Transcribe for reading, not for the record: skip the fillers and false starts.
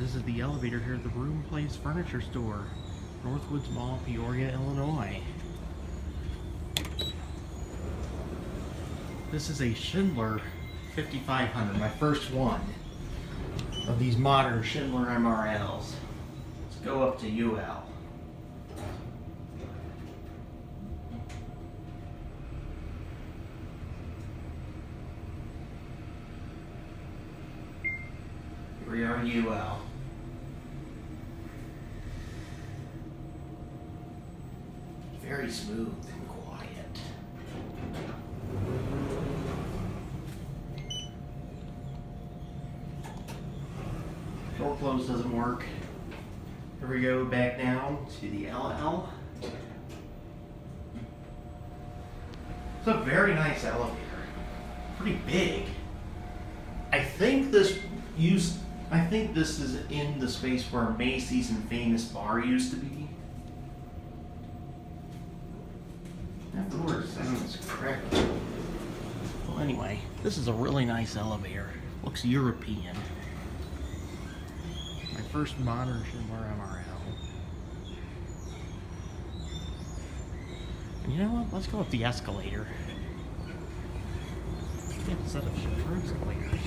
This is the elevator here at the Room Place Furniture Store, Northwoods Mall, Peoria, Illinois. This is a Schindler 5500, my first one of these modern Schindler MRLs. Let's go up to UL. Here we are in UL. Very smooth and quiet. Door close doesn't work. Here we go back now to the LL. It's a very nice elevator. Pretty big. I think this is in the space where Macy's and famous Barr used to be. That door sounds correct. Well, anyway, this is a really nice elevator. Looks European. My first modern Schindler MRL. And you know what? Let's go up the escalator. We have a set of Schindler escalators.